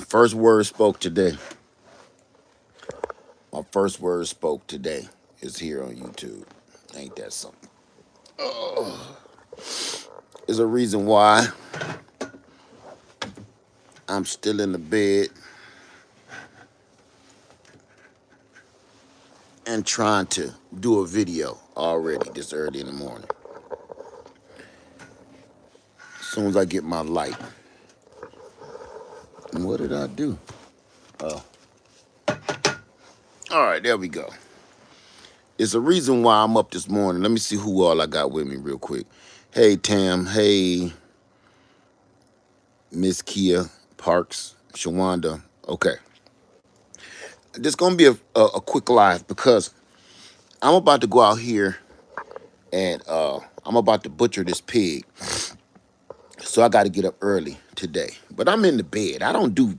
first word spoke today. My first word spoke today is here on YouTube. Ain't that something? There's a reason why I'm still in the bed and trying to do a video already this early in the morning. As soon as I get my light. And what did I do? Oh. All right, there we go. It's a reason why I'm up this morning. Let me see who all I got with me real quick. Hey, Tam. Hey, Miss Kia Parks, Shawanda. Okay. This going to be a quick live because I'm about to go out here and I'm about to butcher this pig. So I got to get up early today. But I'm in the bed. I don't do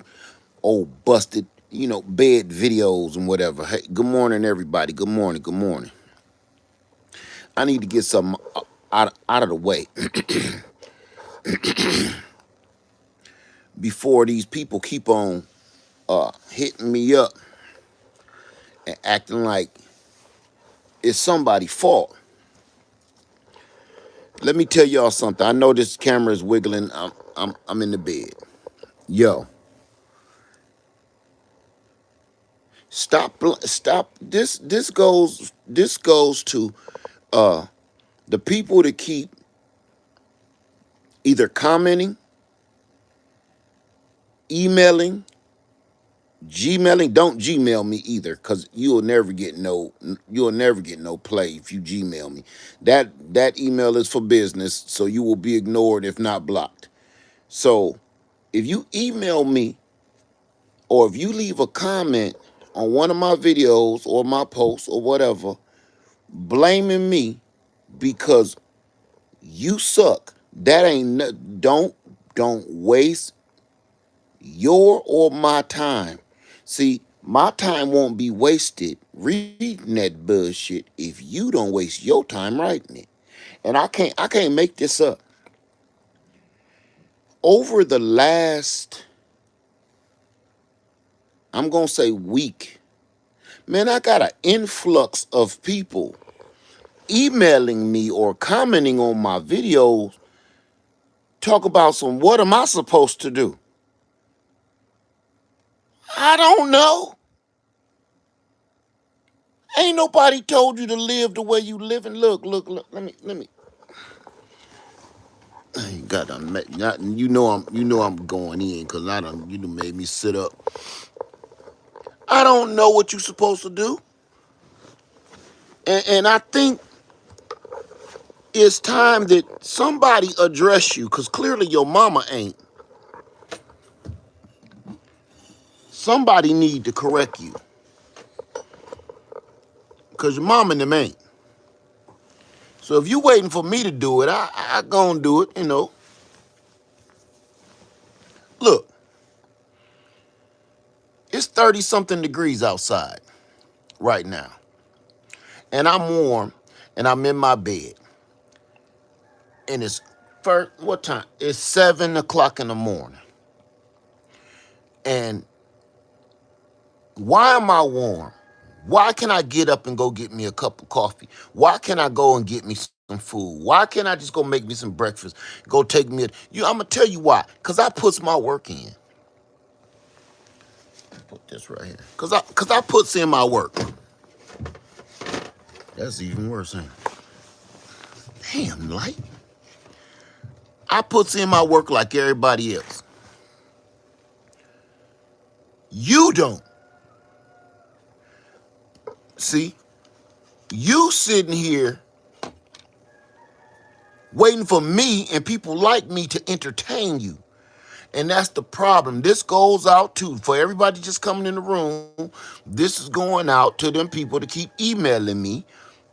old busted, bed videos and whatever. Hey, good morning, everybody. Good morning. Good morning. I need to get something out of the way before these people keep on hitting me up and acting like it's somebody's fault. Let me tell y'all something. I know this camera is wiggling. I'm in the bed. Yo, stop. This goes to the people that keep either commenting, emailing, Gmailing. Don't Gmail me either, cause you'll never get no play if you Gmail me. That email is for business, so you will be ignored if not blocked. So if you email me or if you leave a comment on one of my videos or my posts or whatever, blaming me because you suck, that ain't don't waste your or my time. See, my time won't be wasted reading that bullshit if you don't waste your time writing it. And I can't make this up. Over the last, I'm gonna say week, man, I got an influx of people emailing me or commenting on my videos, talk about what am I supposed to do? I don't know. Ain't nobody told you to live the way you live. And look. Let me. I ain't got you know I'm going in because I done you done made me sit up. I don't know what you're supposed to do, and I think it's time that somebody address you because clearly your mama ain't. Somebody need to correct you because your mama and them ain't. So if you waiting for me to do it, I gonna do it. Look, it's 30 something degrees outside right now, and I'm warm, and I'm in my bed. And it's what time? It's 7 o'clock in the morning. And why am I warm? Why can I get up and go get me a cup of coffee? Why can't I go and get me some food? Why can't I just go make me some breakfast? Go take me I'm gonna tell you why. Cause I puts my work in. Put this right here. Cause I puts in my work. That's even worse, ain't it? Damn, light. I puts in my work like everybody else. You don't. See, you sitting here waiting for me and people like me to entertain you. And that's the problem. This goes out for everybody just coming in the room. This is going out to them people to keep emailing me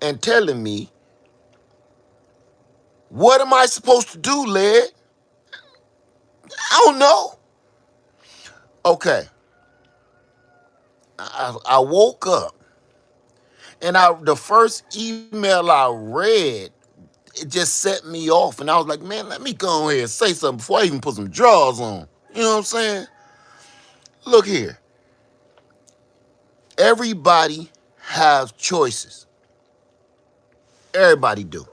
and telling me, what am I supposed to do, Led? I don't know. Okay. I woke up and the first email I read, it just set me off. And I was like, man, let me go ahead and say something before I even put some drawers on. You know what I'm saying? Look here. Everybody has choices. Everybody do.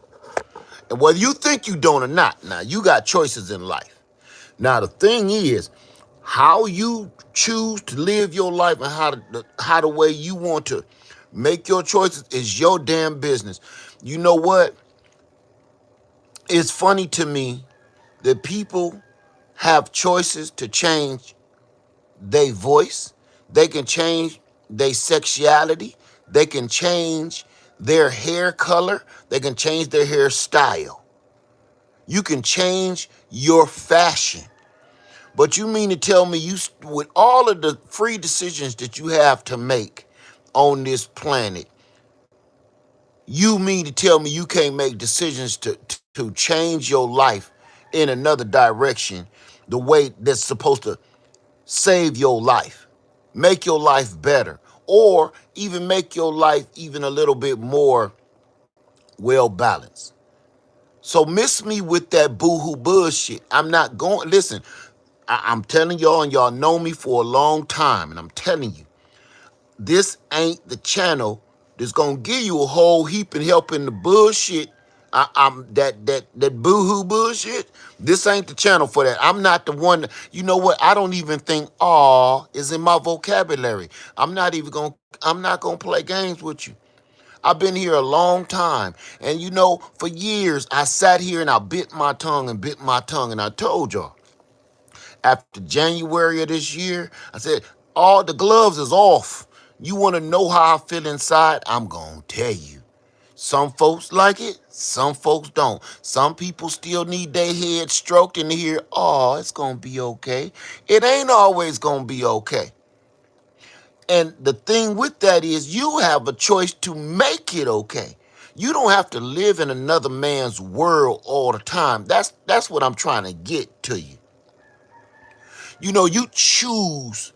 And whether you think you don't or not, now you got choices in life. Now the thing is, how you choose to live your life and how the way you want to make your choices is your damn business. You know what? It's funny to me that people have choices to change their voice. They can change their sexuality. They can change their hair color. They can change their hairstyle. You can change your fashion. But you mean to tell me with all of the free decisions that you have to make on this planet, you mean to tell me you can't make decisions to change your life in another direction the way that's supposed to save your life, make your life better, or even make your life even a little bit more well balanced? So miss me with that boohoo bullshit. I'm not going. Listen, I'm telling y'all, and y'all know me for a long time, and I'm telling you, this ain't the channel that's gonna give you a whole heap and helping the bullshit. I'm that boohoo bullshit. This ain't the channel for that. I'm not the one. You know what? I don't even think "aw" is in my vocabulary. I'm not gonna play games with you. I've been here a long time, and you know, for years I sat here and I bit my tongue and bit my tongue, and I told y'all after January of this year, I said, all the gloves is off. You want to know how I feel inside? I'm going to tell you. Some folks like it, some folks don't. Some people still need their head stroked and hear, oh, it's going to be okay. It ain't always going to be okay. And the thing with that is you have a choice to make it okay. You don't have to live in another man's world all the time. That's what I'm trying to get to you. You know, you choose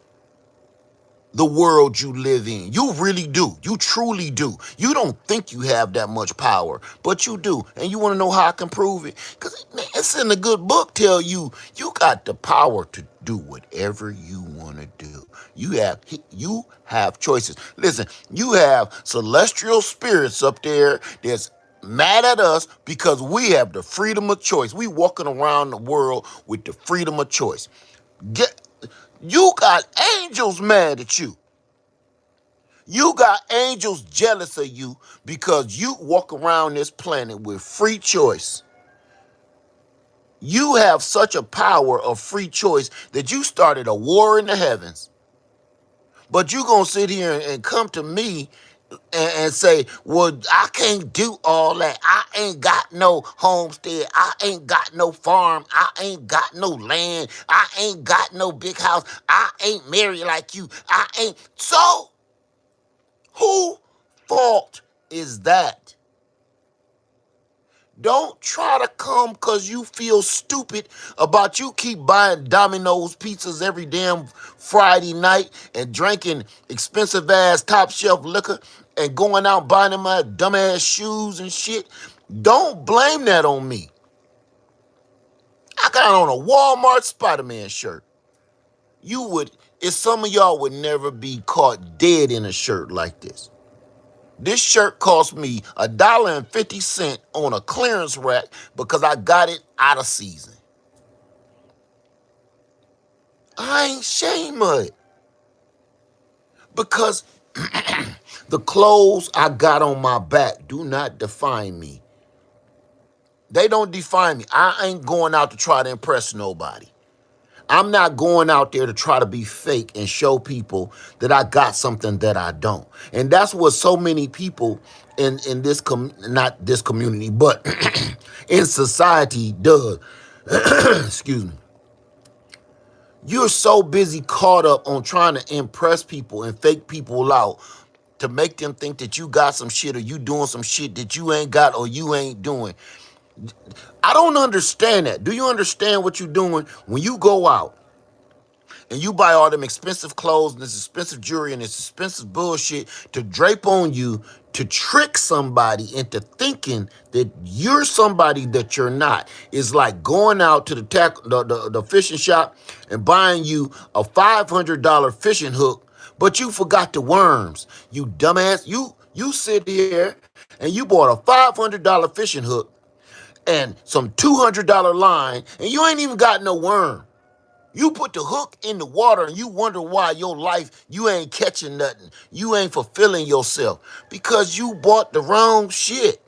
the world you live in. You really do. You truly do. You don't think you have that much power, but you do. And you want to know how I can prove it? Because it's in a good book tell you you got the power to do whatever you want to do. You have choices. Listen, you have celestial spirits up there that's mad at us because we have the freedom of choice. We walking around the world with the freedom of choice. Get You got angels mad at you. You got angels jealous of you because you walk around this planet with free choice. You have such a power of free choice that you started a war in the heavens. But you gonna sit here and come to me and say, well, I can't do all that. I ain't got no homestead. I ain't got no farm. I ain't got no land. I ain't got no big house. I ain't married like you. I ain't. So, who fault is that? Don't try to come because you feel stupid about you keep buying Domino's pizzas every damn Friday night and drinking expensive ass top shelf liquor and going out buying them dumbass shoes and shit. Don't blame that on me. I got on a Walmart Spider-Man shirt. You would, if some of y'all would never be caught dead in a shirt like this. This shirt cost me $1.50 on a clearance rack because I got it out of season. I ain't ashamed of it because the clothes I got on my back do not define me. They don't define me. I ain't going out to try to impress nobody. I'm not going out there to try to be fake and show people that I got something that I don't. And that's what so many people in this not this community, but in society does. Excuse me. You're so busy caught up on trying to impress people and fake people out to make them think that you got some shit or you doing some shit that you ain't got or you ain't doing. I don't understand that. Do you understand what you're doing when you go out and you buy all them expensive clothes and this expensive jewelry and this expensive bullshit to drape on you to trick somebody into thinking that you're somebody that you're not. It's like going out to the fishing shop and buying you a $500 fishing hook, but you forgot the worms. You dumbass. You sit here and you bought a $500 fishing hook and some $200 line, and you ain't even got no worm. You put the hook in the water and you wonder why your life, you ain't catching nothing. You ain't fulfilling yourself because you bought the wrong shit.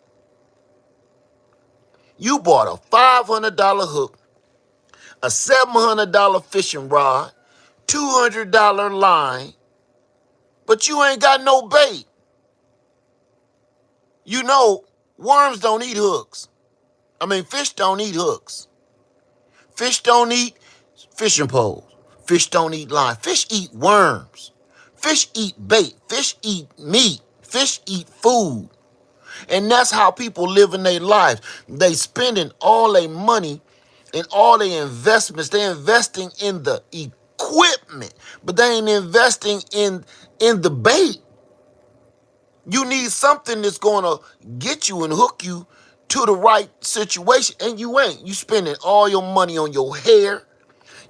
You bought a $500 hook, a $700 fishing rod, $200 line, but you ain't got no bait. You know, worms don't eat hooks. I mean, fish don't eat hooks. Fish don't eat fishing poles. Fish don't eat line. Fish eat worms. Fish eat bait. Fish eat meat. Fish eat food. And that's how people live in their lives. They spending all their money and all their investments. They're investing in the equipment, but they ain't investing in the bait. You need something that's going to get you and hook you to the right situation, and you ain't. You spending all your money on your hair,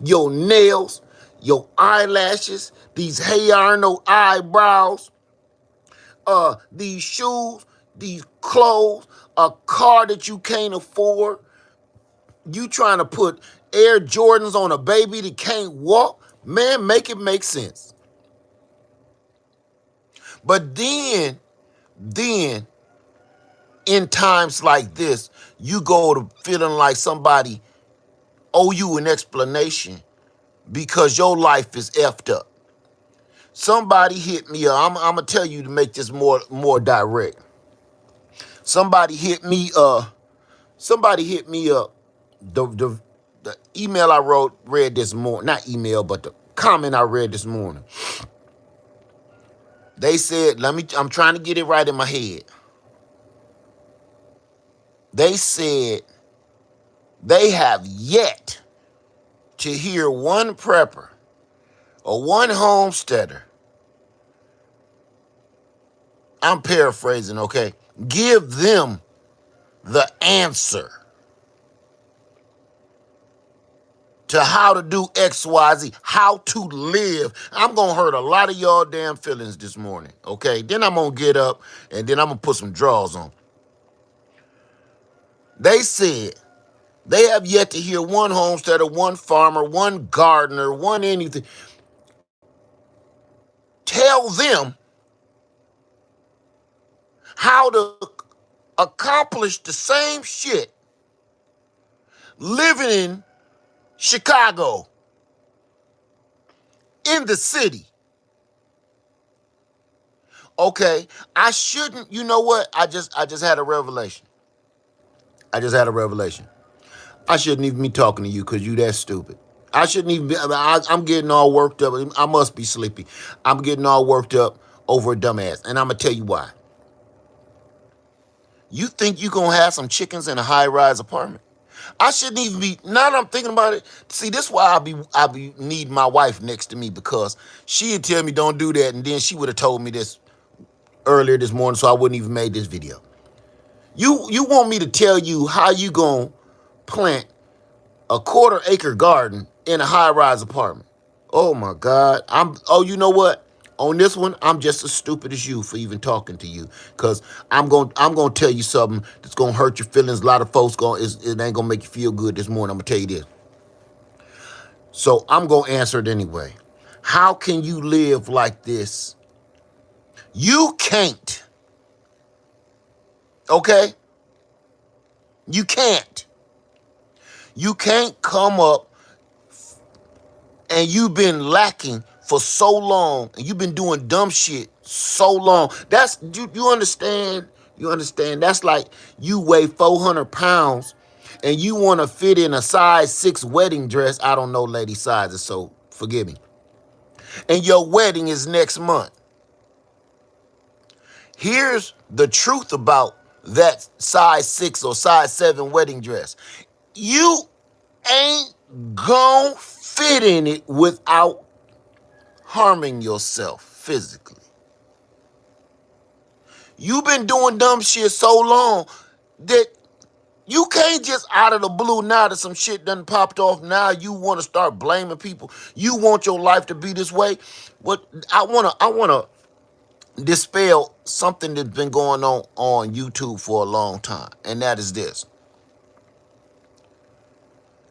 your nails, your eyelashes, these hair no eyebrows, these shoes, these clothes, a car that you can't afford. You trying to put Air Jordans on a baby that can't walk? Man, make it make sense. But then in times like this, you go to feeling like somebody owe you an explanation because your life is effed up. Somebody hit me up. I'm gonna tell you to make this more direct. Somebody hit me. Somebody hit me up. The email I read this morning. Not email, but the comment I read this morning. They said, I'm trying to get it right in my head. They said they have yet to hear one prepper or one homesteader, I'm paraphrasing, okay, give them the answer to how to do XYZ, how to live. I'm going to hurt a lot of y'all damn feelings this morning, okay? Then I'm going to get up and then I'm going to put some drawers on. They said they have yet to hear one homesteader, one farmer, one gardener, one anything tell them how to accomplish the same shit living in Chicago, in the city. Okay, I shouldn't, you know what? I just had a revelation. I just had a revelation. I shouldn't even be talking to you because you that stupid. I shouldn't even be, I'm getting all worked up. I must be sleepy. I'm getting all worked up over a dumbass. And I'm going to tell you why. You think you going to have some chickens in a high-rise apartment? I shouldn't even be, now that I'm thinking about it, see, this is why I be need my wife next to me, because she'd tell me don't do that, and then she would have told me this earlier this morning, so I wouldn't even made this video. You want me to tell you how you gonna plant a quarter-acre garden in a high-rise apartment? Oh my God! You know what? On this one, I'm just as stupid as you for even talking to you, cause I'm gonna tell you something that's gonna hurt your feelings. A lot of folks it ain't gonna make you feel good this morning. I'm gonna tell you this. So I'm gonna answer it anyway. How can you live like this? You can't. Okay? You can't. You can't come up and you've been lacking for so long and you've been doing dumb shit so long. That's you understand? You understand? That's like you weigh 400 pounds and you want to fit in a size 6 wedding dress. I don't know lady sizes, so forgive me. And your wedding is next month. Here's the truth about that size 6 or size 7 wedding dress. You ain't Gon' fit in it without harming yourself physically. You've been doing dumb shit so long that you can't just out of the blue now that some shit done popped off. Now you want to start blaming people. You want your life to be this way. But I wanna dispel something that's been going on YouTube for a long time, and that is this.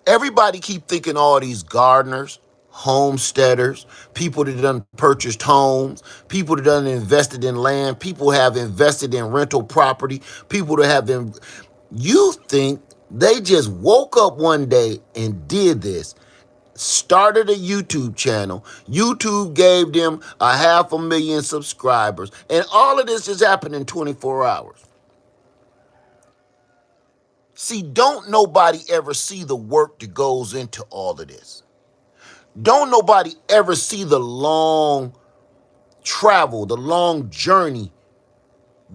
Everybody keep thinking all these gardeners, homesteaders, people that done purchased homes, people that done invested in land, people have invested in rental property, people that have been. You think they just woke up one day and did this, started a YouTube channel. YouTube gave them 500,000 subscribers, and all of this just happened in 24 hours. See, don't nobody ever see the work that goes into all of this. Don't nobody ever see the long travel, the long journey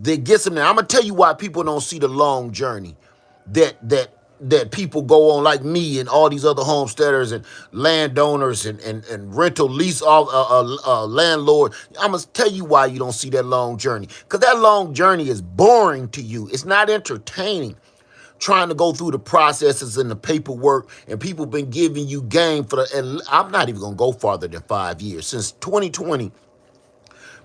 that gets them there. I'm gonna tell you why people don't see the long journey that people go on, like me and all these other homesteaders and landowners and rental lease landlord. I'm gonna tell you why you don't see that long journey. Because that long journey is boring to you. It's not entertaining. Trying to go through the processes and the paperwork, and people been giving you game for the, and I'm not even gonna go farther than 5 years. Since 2020,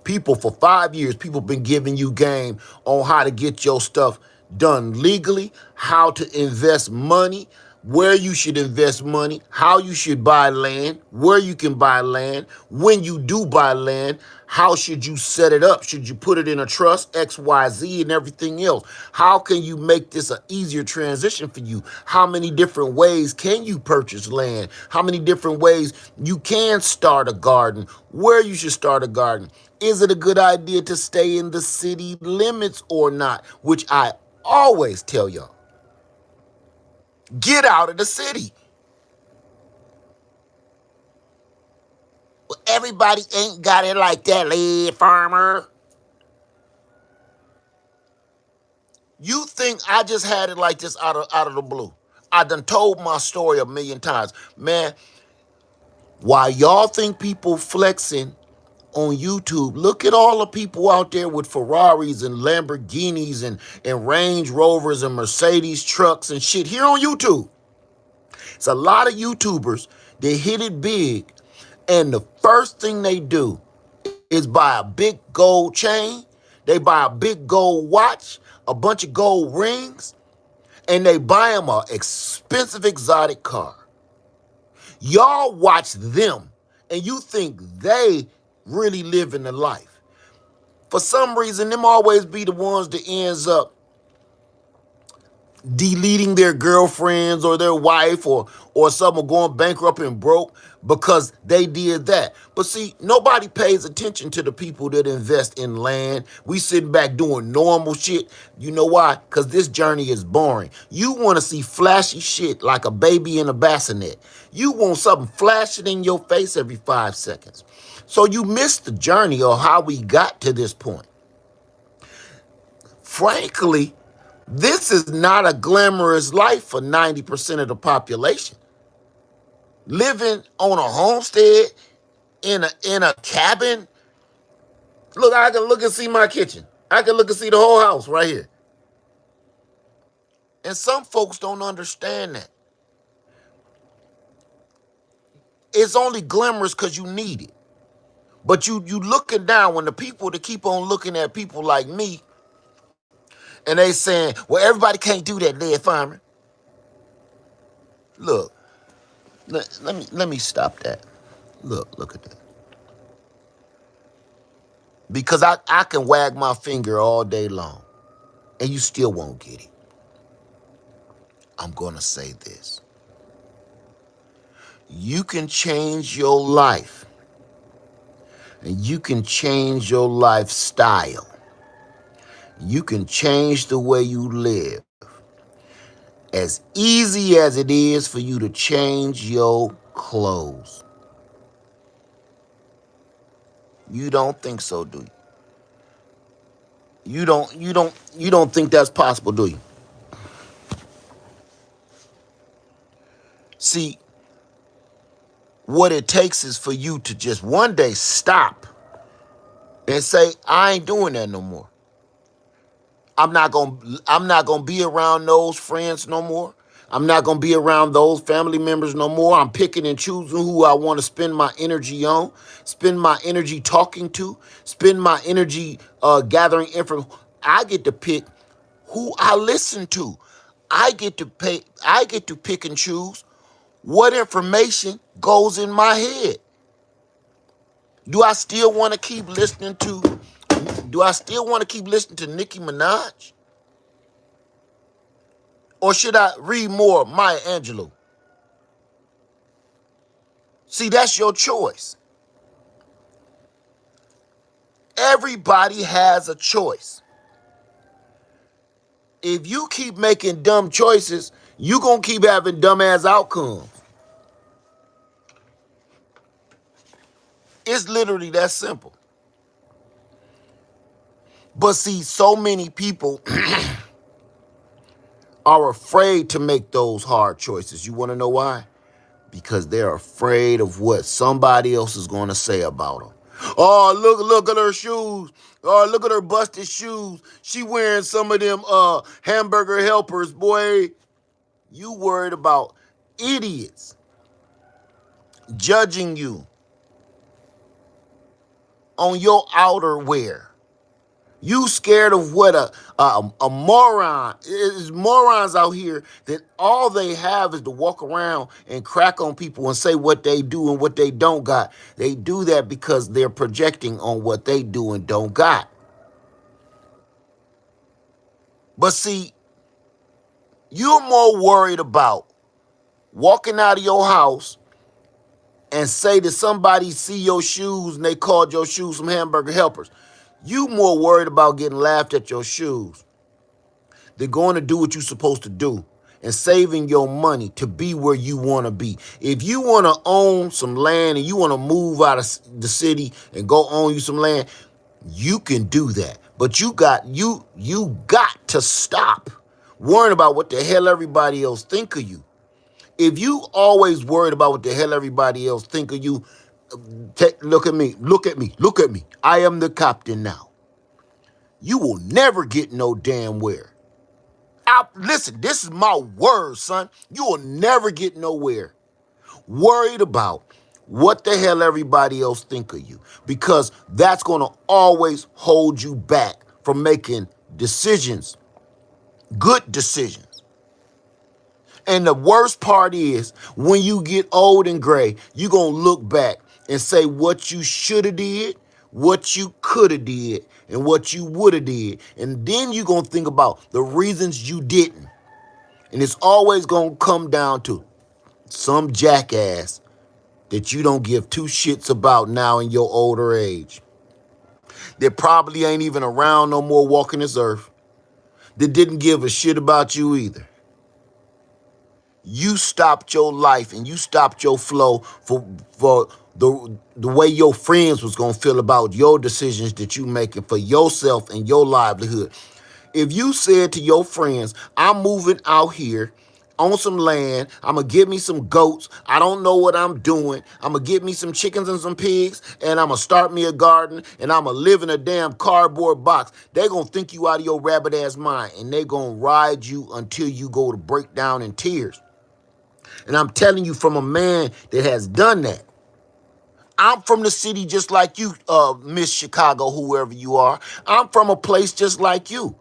people for 5 years, people been giving you game on how to get your stuff done legally, how to invest money, where you should invest money, how you should buy land, where you can buy land, when you do buy land, how should you set it up? Should you put it in a trust, XYZ, and everything else? How can you make this an easier transition for you? How many different ways can you purchase land? How many different ways you can start a garden? Where you should start a garden? Is it a good idea to stay in the city limits or not? Which I always tell y'all. Get out of the city. Well, everybody ain't got it like that, lead farmer. You think I just had it like this out of the blue? I done told my story a million times. Man, why y'all think people flexing on YouTube? Look at all the people out there with Ferraris and Lamborghinis and Range Rovers and Mercedes trucks and shit here on YouTube. It's a lot of YouTubers that hit it big, and the first thing they do is buy a big gold chain, they buy a big gold watch, a bunch of gold rings, and they buy them an expensive exotic car. Y'all watch them, and you think they really living the life. For some reason, them always be the ones that ends up deleting their girlfriends or their wife or someone going bankrupt and broke because they did that. But see, nobody pays attention to the people that invest in land. We sitting back doing normal shit. You know why? Because this journey is boring. You want to see flashy shit like a baby in a bassinet. You want something flashing in your face every 5 seconds. So you miss the journey or how we got to this point. Frankly, this is not a glamorous life for 90% of the population. Living on a homestead in a cabin. Look, I can look and see my kitchen. I can look and see the whole house right here. And some folks don't understand that. It's only glamorous because you need it. But you looking down when the people that keep on looking at people like me and they saying, well, everybody can't do that, lead farmer. Look, let me stop that. Look at that. Because I can wag my finger all day long and you still won't get it. I'm going to say this. You can change your life and you can change your lifestyle. You can change the way you live. As easy as it is for you to change your clothes. You don't think so, do you? You don't think that's possible, do you? See, What it takes is for you to just one day stop and say, I ain't doing that no more. I'm not gonna be around those friends no more. I'm not gonna be around those family members no more. I'm picking and choosing who I want to spend my energy on, spend my energy talking to, spend my energy gathering info. I get to pick who I listen to. I get to pick and choose what information goes in my head. Do I still want to keep listening to do I still want to keep listening to Nicki Minaj? Or should I read more of Maya Angelou? See, that's your choice. Everybody has a choice. If you keep making dumb choices, you're going to keep having dumbass outcomes. It's literally that simple. But see, so many people are afraid to make those hard choices. You want to know why? Because they're afraid of what somebody else is going to say about them. Oh, look at her shoes. Oh, look at her busted shoes. She wearing some of them hamburger helpers, boy. You worried about idiots judging you on your outer wear. You scared of what a moron is. Morons out here that all they have is to walk around and crack on people and say what they do and what they don't got. They do that because they're projecting on what they do and don't got. But see, you're more worried about walking out of your house and say that somebody see your shoes and they called your shoes some hamburger helpers. You more worried about getting laughed at your shoes. They're going to do what you're supposed to do and saving your money to be where you want to be. If you want to own some land and you want to move out of the city and go own you some land, you can do that. But you got to stop worrying about what the hell everybody else think of you. If you always worried about what the hell everybody else think of you, look at me, look at me, look at me. I am the captain now. You will never get no damn where. Listen, this is my word, son. You will never get nowhere worried about what the hell everybody else think of you, because that's going to always hold you back from making decisions, good decisions. And the worst part is when you get old and gray, you're going to look back and say what you should have did, what you could have did, and what you would have did. And then you're going to think about the reasons you didn't. And it's always going to come down to some jackass that you don't give two shits about now in your older age. That probably ain't even around no more walking this earth. That didn't give a shit about you either. You stopped your life and you stopped your flow for the way your friends was going to feel about your decisions that you making for yourself and your livelihood. If you said to your friends, I'm moving out here on some land, I'm going to get me some goats, I don't know what I'm doing, I'm going to get me some chickens and some pigs, and I'm going to start me a garden, and I'm going to live in a damn cardboard box, they going to think you out of your rabbit ass mind, and they going to ride you until you go to break down in tears. And I'm telling you from a man that has done that. I'm from the city just like you, Miss Chicago, whoever you are. I'm from a place just like you.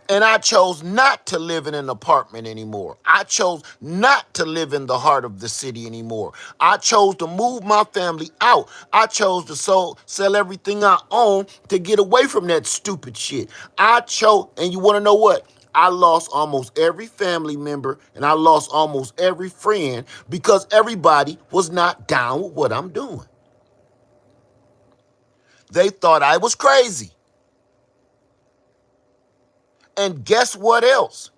And I chose not to live in an apartment anymore. I chose not to live in the heart of the city anymore. I chose to move my family out. I chose to sell everything I own to get away from that stupid shit. I chose, and you want to know what? I lost almost every family member and I lost almost every friend because everybody was not down with what I'm doing. They thought I was crazy. And guess what else?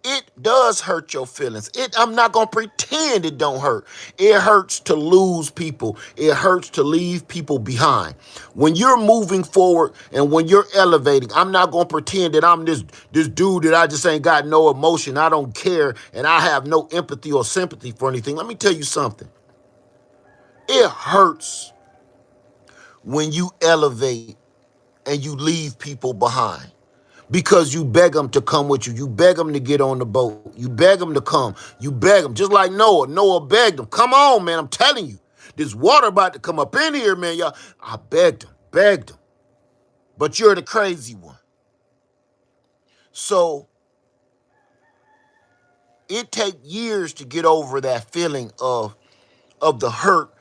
It does hurt your feelings. I'm not going to pretend it don't hurt. It hurts to lose people. It hurts to leave people behind. When you're moving forward and when you're elevating, I'm not going to pretend that I'm this dude that I just ain't got no emotion. I don't care and I have no empathy or sympathy for anything. Let me tell you something. It hurts when you elevate and you leave people behind because you beg them to come with you. You beg them to get on the boat. You beg them to come. You beg them. Just like Noah. Noah begged them. Come on, man. I'm telling you. This water about to come up in here, man, y'all. I begged him. Begged him. But you're the crazy one. So it takes years to get over that feeling of the hurt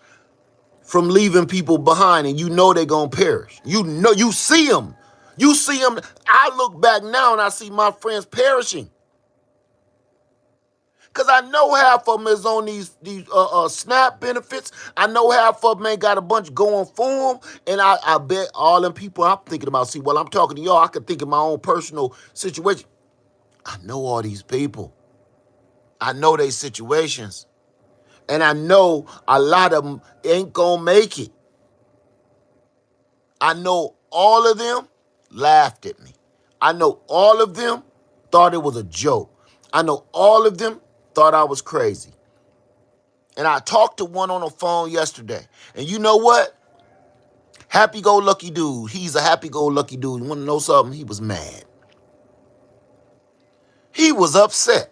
from leaving people behind, and you know they're gonna perish. You know, you see them. You see them. I look back now and I see my friends perishing. Cause I know half of them is on these SNAP benefits. I know half of them ain't got a bunch going for them, and I bet all them people I'm thinking about. See, while I'm talking to y'all, I can think of my own personal situation. I know all these people. I know their situations, and I know a lot of them ain't gonna make it. I know all of them laughed at me. I know all of them thought it was a joke. I know all of them thought I was crazy. And I talked to one on the phone yesterday. And you know what? Happy-go-lucky dude. He's a happy-go-lucky dude. You want to know something? He was mad. He was upset.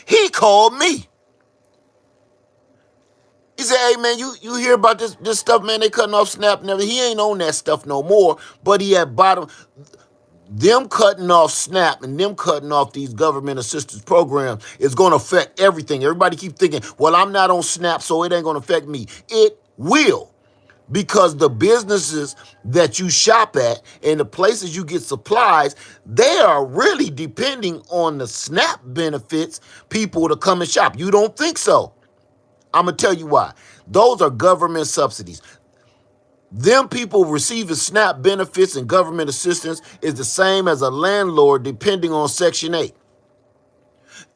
He called me. He said, hey, man, you hear about this stuff, man? They cutting off SNAP and everything. He ain't on that stuff no more. But he had bottom. Them cutting off SNAP and them cutting off these government assistance programs is going to affect everything. Everybody keep thinking, well, I'm not on SNAP, so it ain't going to affect me. It will. Because the businesses that you shop at and the places you get supplies, they are really depending on the SNAP benefits people to come and shop. You don't think so? I'm going to tell you why. Those are government subsidies. Them people receiving SNAP benefits and government assistance is the same as a landlord depending on Section 8.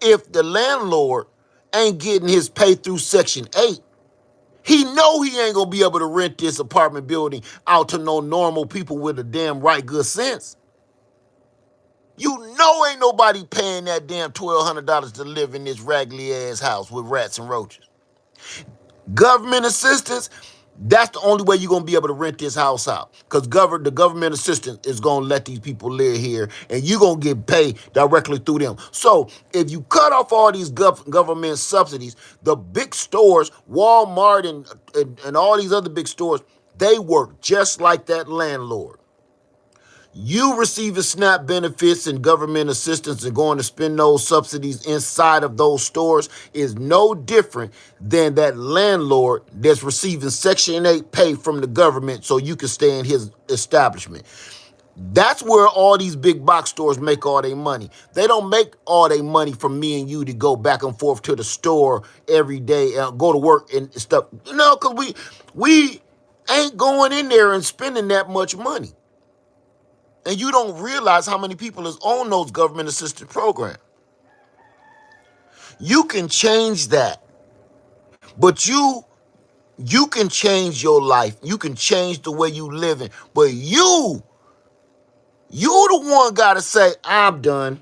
If the landlord ain't getting his pay through Section 8, he know he ain't gonna be able to rent this apartment building out to no normal people with a damn right good sense. You know ain't nobody paying that damn $1,200 to live in this raggedy ass house with rats and roaches. Government assistance, that's the only way you're going to be able to rent this house out. Because the government assistance is going to let these people live here, and you're going to get paid directly through them. So if you cut off all these government subsidies, the big stores, Walmart and all these other big stores, they work just like that landlord. You receiving SNAP benefits and government assistance and going to spend those subsidies inside of those stores is no different than that landlord that's receiving Section 8 pay from the government so you can stay in his establishment. That's where all these big box stores make all their money. They don't make all their money from me and you to go back and forth to the store every day, go to work and stuff. No, because we ain't going in there and spending that much money. And you don't realize how many people is on those government assisted programs. You can change that. But you can change your life. You can change the way you living. But you the one gotta say, I'm done.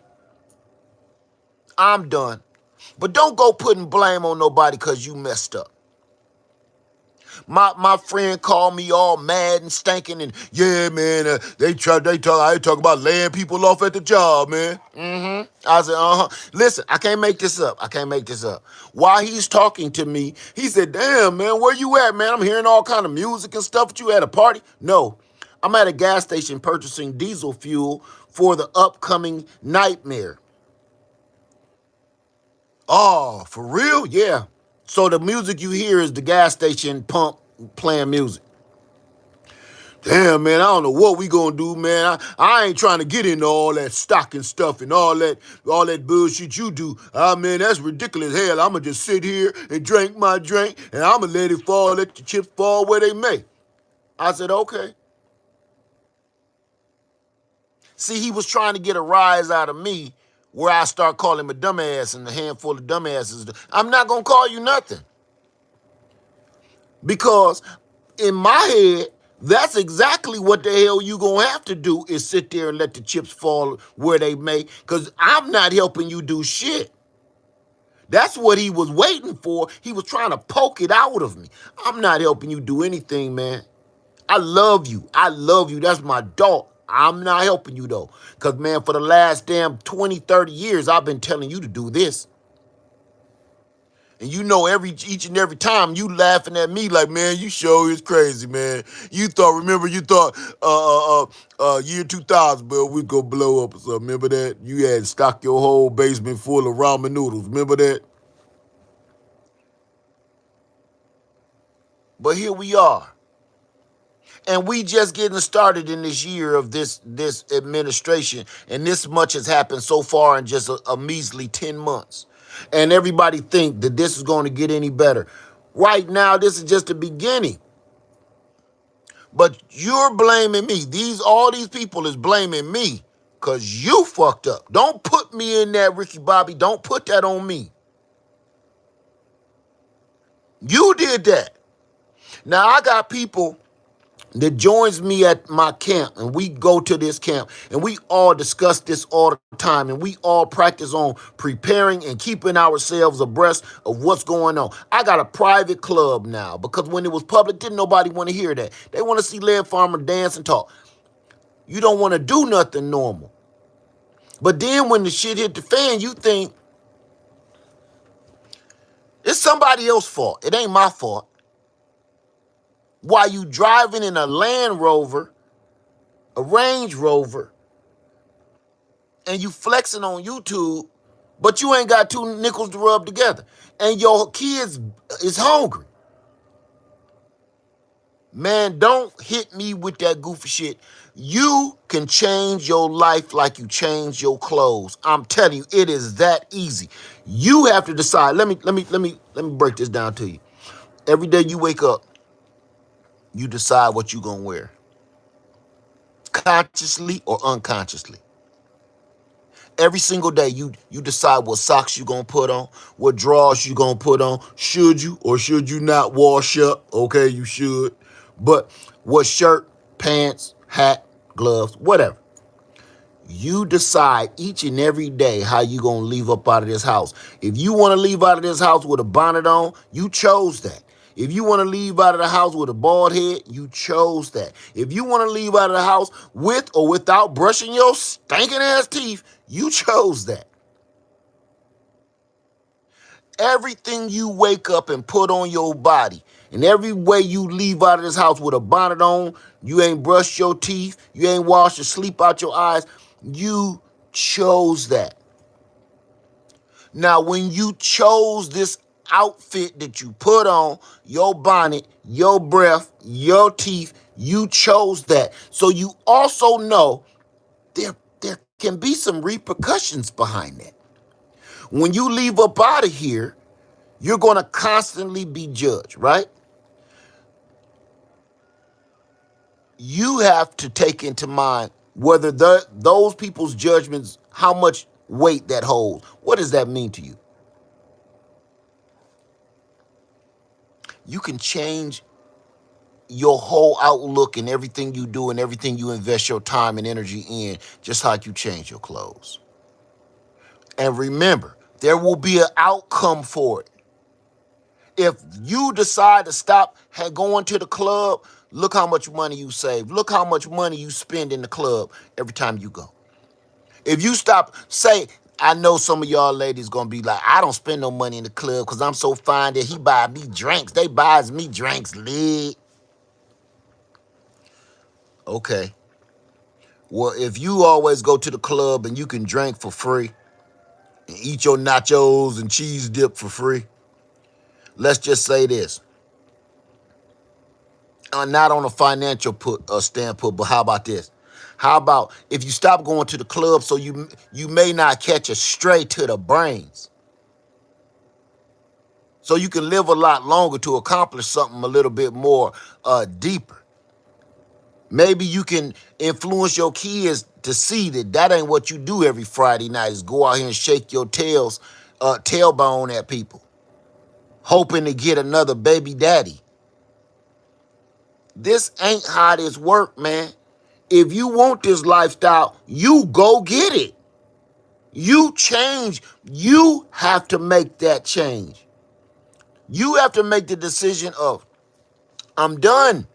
I'm done. But don't go putting blame on nobody because you messed up. My friend called me all mad and stinking and yeah, man, I talk about laying people off at the job, man. I said, Listen, I can't make this up. I can't make this up. While he's talking to me, he said, damn, man, where you at, man? I'm hearing all kind of music and stuff. But you at a party? No, I'm at a gas station purchasing diesel fuel for the upcoming nightmare. Oh, for real? Yeah. So the music you hear is the gas station pump playing music. Damn, man, I don't know what we gonna do, man. I ain't trying to get into all that stocking stuff and all that bullshit you do. Man, that's ridiculous. Hell, I'ma just sit here and drink my drink and I'ma let it fall, let the chips fall where they may. I said, okay. See, he was trying to get a rise out of me where I start calling him a dumbass and a handful of dumbasses. I'm not gonna call you nothing. Because in my head, that's exactly what the hell you gonna have to do is sit there and let the chips fall where they may, because I'm not helping you do shit. That's what he was waiting for. He was trying to poke it out of me. I'm not helping you do anything, man. I love you. I love you. That's my dog. I'm not helping you, though. Because, man, for the last damn 20, 30 years, I've been telling you to do this. And you know, each and every time you laughing at me like, man, you sure is crazy, man. You thought year 2000, but we go blow up or something. Remember that? You had stocked your whole basement full of ramen noodles. Remember that? But here we are. And we just getting started in this year of this administration, and this much has happened so far in just a measly 10 months. And everybody think that this is going to get any better. Right now, this is just the beginning. But you're blaming me. All these people is blaming me because you fucked up. Don't put me in that, Ricky Bobby. Don't put that on me. You did that. Now, I got people that joins me at my camp, and we go to this camp, and we all discuss this all the time, and we all practice on preparing and keeping ourselves abreast of what's going on. I got a private club now, because when it was public, didn't nobody want to hear that. They want to see Lead Farmer dance and talk. You don't want to do nothing normal. But then when the shit hit the fan, you think it's somebody else's fault. It ain't my fault. While you driving in a Land Rover, a Range Rover, and you flexing on YouTube, but you ain't got two nickels to rub together, and your kids is hungry. Man, don't hit me with that goofy shit. You can change your life like you change your clothes. I'm telling you, it is that easy. You have to decide. Let me break this down to you. Every day you wake up, you decide what you're gonna wear, consciously or unconsciously. Every single day, you decide what socks you gonna put on, what drawers you gonna put on. Should you or should you not wash up? Okay, you should. But what shirt, pants, hat, gloves, whatever. You decide each and every day how you gonna leave up out of this house. If you want to leave out of this house with a bonnet on, you chose that. If you want to leave out of the house with a bald head, you chose that. If you want to leave out of the house with or without brushing your stinking ass teeth, you chose that. Everything you wake up and put on your body, and every way you leave out of this house with a bonnet on, you ain't brushed your teeth, you ain't washed the sleep out your eyes, you chose that. Now, when you chose this outfit that you put on, your bonnet, your breath, your teeth, you chose that. So you also know there can be some repercussions behind that. When you leave up out of here, you're going to constantly be judged, right? You have to take into mind whether those people's judgments, how much weight that holds. What does that mean to you? You can change your whole outlook and everything you do and everything you invest your time and energy in, just like you change your clothes. And remember, there will be an outcome for it. If you decide to stop going to the club, look how much money you save. Look how much money you spend in the club every time you go. If you stop, I know some of y'all ladies gonna be like, I don't spend no money in the club because I'm so fine that he buy me drinks. They buys me drinks, lit. Okay. Well, if you always go to the club and you can drink for free and eat your nachos and cheese dip for free, let's just say this. Not on a financial standpoint, but how about this? How about if you stop going to the club so you may not catch a stray to the brains? So you can live a lot longer to accomplish something a little bit more deeper. Maybe you can influence your kids to see that ain't what you do every Friday night is go out here and shake your tailbone at people, hoping to get another baby daddy. This ain't how this work, man. If you want this lifestyle, you go get it. You change. You have to make that change. You have to make the decision of, I'm done.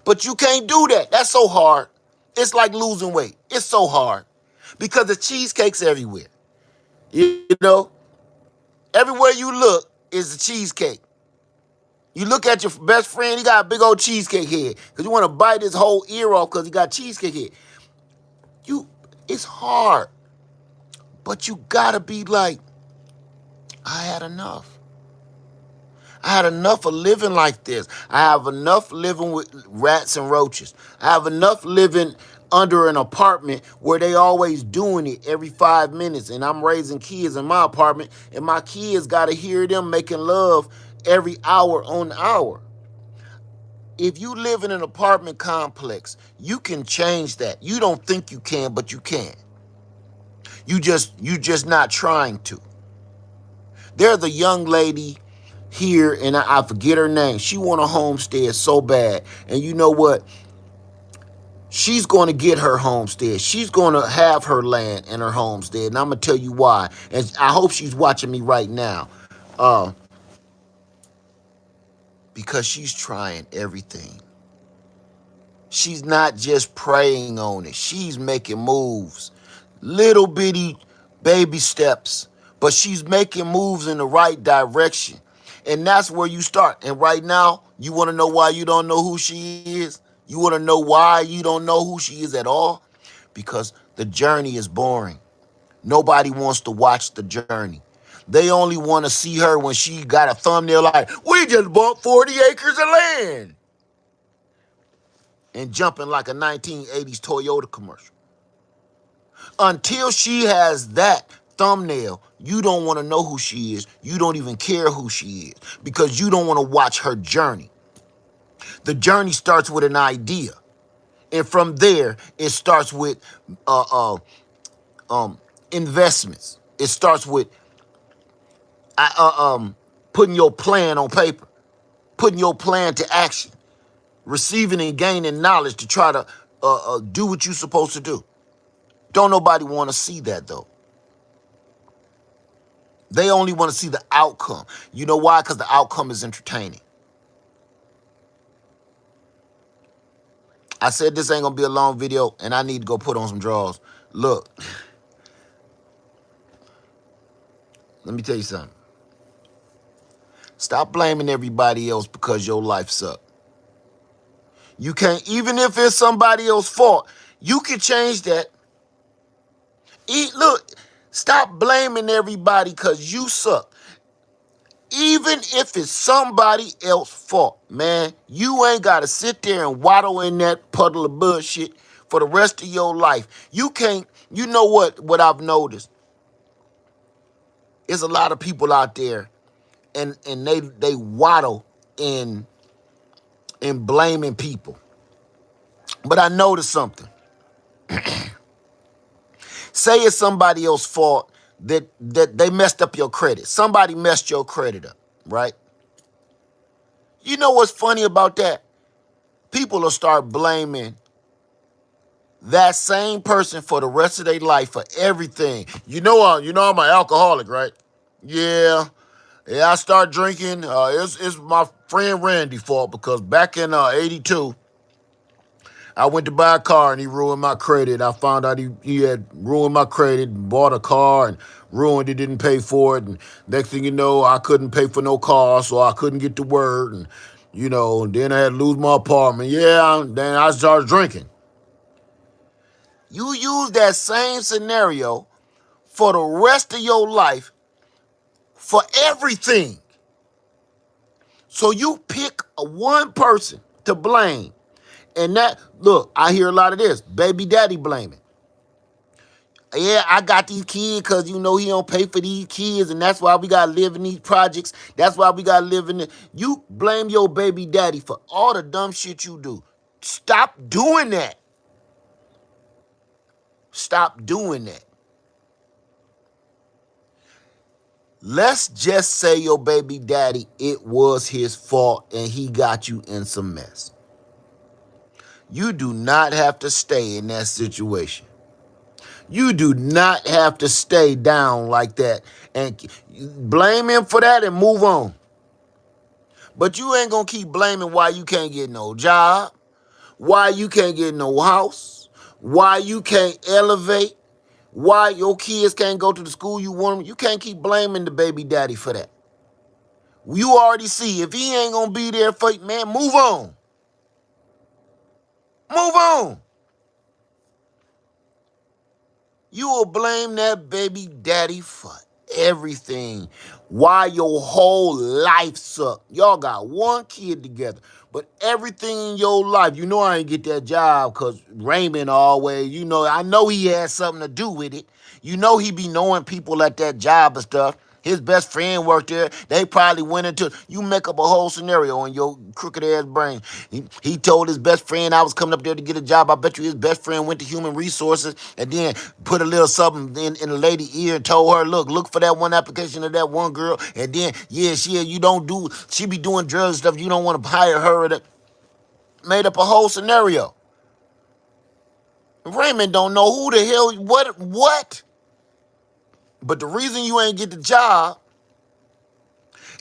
But you can't do that. That's so hard. It's like losing weight. It's so hard because the cheesecake's everywhere. You know, everywhere you look is a cheesecake. You look at your best friend, he got a big old cheesecake head because you want to bite his whole ear off because he got cheesecake head. You, it's hard, but you gotta be like, I had enough. I had enough of living like this. I have enough living with rats and roaches. I have enough living under an apartment where they always doing it every 5 minutes. And I'm raising kids in my apartment, and my kids got to hear them making love every hour on hour. If you live in an apartment complex, you can change that. You don't think you can, but you can. You just not trying to. There's a young lady here, and I forget her name. She want a homestead so bad. And you know what? She's going to get her homestead. She's going to have her land and her homestead. And I'm going to tell you why. And I hope she's watching me right now. Uh, because she's trying everything. She's not just praying on it. She's making moves. Little bitty baby steps. But she's making moves in the right direction. And that's where you start. And right now, you want to know why you don't know who she is? You want to know why you don't know who she is at all? Because the journey is boring. Nobody wants to watch the journey. They only want to see her when she got a thumbnail like, we just bought 40 acres of land. And jumping like a 1980s Toyota commercial. Until she has that thumbnail, you don't want to know who she is. You don't even care who she is because you don't want to watch her journey. The journey starts with an idea. And from there, it starts with investments. It starts with putting your plan on paper, putting your plan to action, receiving and gaining knowledge to try to do what you're supposed to do. Don't nobody want to see that, though. They only want to see the outcome. You know why? Because the outcome is entertaining. I said this ain't going to be a long video, and I need to go put on some drawers. Look, let me tell you something. Stop blaming everybody else because your life sucks. You can't, even if it's somebody else's fault, you can change that. Look, stop blaming everybody because you suck. Even if it's somebody else's fault, man, you ain't got to sit there and waddle in that puddle of bullshit for the rest of your life. You can't, you know what I've noticed? There's a lot of people out there and they waddle in blaming people. But I noticed something. Say it's somebody else's fault that they messed up your credit. Somebody messed your credit up, right? You know what's funny about that? People will start blaming that same person for the rest of their life for everything. You know I'm an alcoholic, right? Yeah, I start drinking. It's my friend Randy's fault because back in '82. I went to buy a car and he ruined my credit. I found out he had ruined my credit, bought a car and ruined it, didn't pay for it. And next thing you know, I couldn't pay for no car, so I couldn't get to work. And, then I had to lose my apartment. Yeah, then I started drinking. You use that same scenario for the rest of your life for everything. So you pick one person to blame. And look, I hear a lot of this. Baby daddy blaming. Yeah, I got these kids because, he don't pay for these kids, and that's why we got to live in these projects. That's why we got to live in the... You blame your baby daddy for all the dumb shit you do. Stop doing that. Stop doing that. Let's just say your baby daddy, it was his fault, and he got you in some mess. You do not have to stay in that situation. You do not have to stay down like that and blame him for that and move on. But you ain't gonna keep blaming why you can't get no job, why you can't get no house, why you can't elevate, why your kids can't go to the school you want them. You can't keep blaming the baby daddy for that. You already see if he ain't gonna be there for you, man, move on. Move on. You will blame that baby daddy for everything. Why your whole life sucked. Y'all got one kid together, but everything in your life, you know I ain't get that job because Raymond always, I know he had something to do with it. You know he be knowing people at that job and stuff. His best friend worked there. They probably went into, you make up a whole scenario in your crooked ass brain. He told his best friend I was coming up there to get a job. I bet you his best friend went to human resources and then put a little something in the lady ear and told her, look for that one application of that one girl. And then, she be doing drugs stuff. You don't want to hire her. Made up a whole scenario. Raymond don't know who the hell, what? But the reason you ain't get the job